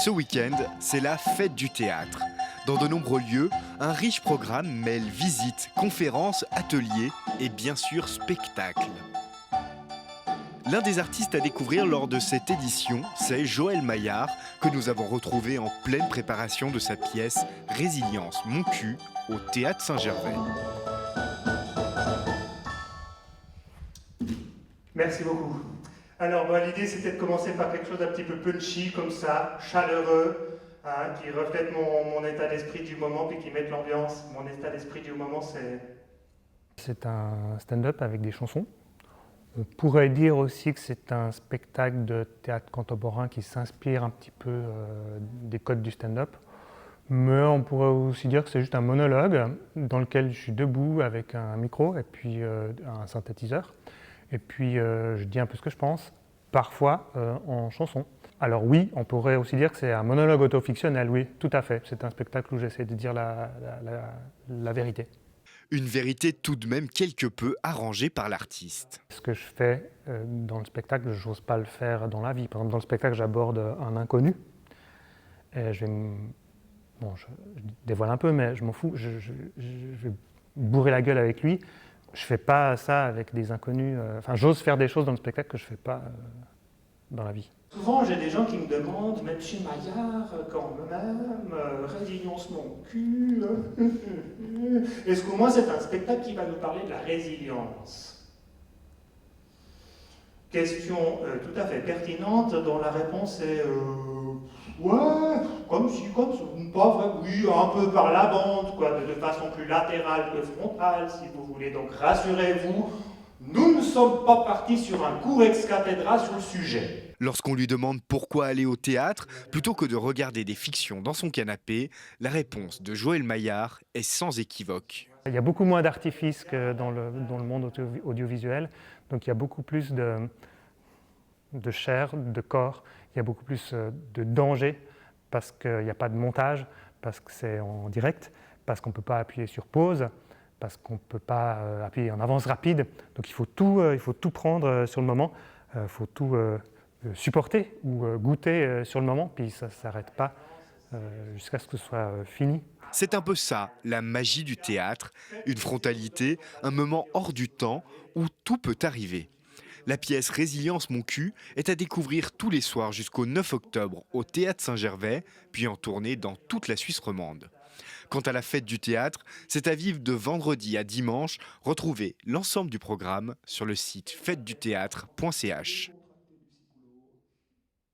Ce week-end, c'est la fête du théâtre. Dans de nombreux lieux, un riche programme mêle visites, conférences, ateliers et bien sûr spectacles. L'un des artistes à découvrir lors de cette édition, c'est Joël Maillard, que nous avons retrouvé en pleine préparation de sa pièce Résilience, mon cul, au Théâtre Saint-Gervais. Merci beaucoup. Alors, l'idée, c'était de commencer par quelque chose d'un petit peu punchy, comme ça, chaleureux, hein, qui reflète mon état d'esprit du moment, puis qui mette l'ambiance. Mon état d'esprit du moment, c'est... C'est un stand-up avec des chansons. On pourrait dire aussi que c'est un spectacle de théâtre contemporain qui s'inspire un petit peu des codes du stand-up. Mais on pourrait aussi dire que c'est juste un monologue dans lequel je suis debout avec un micro et puis un synthétiseur. Et puis je dis un peu ce que je pense, parfois en chanson. Alors oui, on pourrait aussi dire que c'est un monologue autofictionnel, oui, tout à fait. C'est un spectacle où j'essaie de dire la vérité. Une vérité tout de même quelque peu arrangée par l'artiste. Ce que je fais dans le spectacle, je n'ose pas le faire dans la vie. Par exemple, dans le spectacle, j'aborde un inconnu. Et je dévoile un peu, mais je m'en fous. Je vais bourrer la gueule avec lui. Je ne fais pas ça avec des inconnus. J'ose faire des choses dans le spectacle que je ne fais pas dans la vie. Souvent, j'ai des gens qui me demandent, mais chez Maillard, quand même, résilience mon cul. Est-ce qu'au moins c'est un spectacle qui va nous parler de la résilience? Question tout à fait pertinente, dont la réponse est ouais, comme si, pas vrai, oui, un peu par la bande, quoi, de façon plus latérale que frontale, si vous voulez. Donc rassurez-vous, nous ne sommes pas partis sur un cours ex cathedra sur le sujet. Lorsqu'on lui demande pourquoi aller au théâtre, plutôt que de regarder des fictions dans son canapé, la réponse de Joël Maillard est sans équivoque. Il y a beaucoup moins d'artifices que dans le monde audiovisuel, donc il y a beaucoup plus de chair, de corps, il y a beaucoup plus de danger parce qu'il n'y a pas de montage, parce que c'est en direct, parce qu'on ne peut pas appuyer sur pause, parce qu'on ne peut pas appuyer en avance rapide. Donc il faut tout prendre sur le moment, il faut tout supporter ou goûter sur le moment, puis ça ne s'arrête pas jusqu'à ce que ce soit fini. C'est un peu ça, la magie du théâtre, une frontalité, un moment hors du temps où tout peut arriver. La pièce Résilience mon cul est à découvrir tous les soirs jusqu'au 9 octobre au Théâtre Saint-Gervais, puis en tournée dans toute la Suisse romande. Quant à la fête du théâtre, c'est à vivre de vendredi à dimanche. Retrouvez l'ensemble du programme sur le site fêtedutheatre.ch.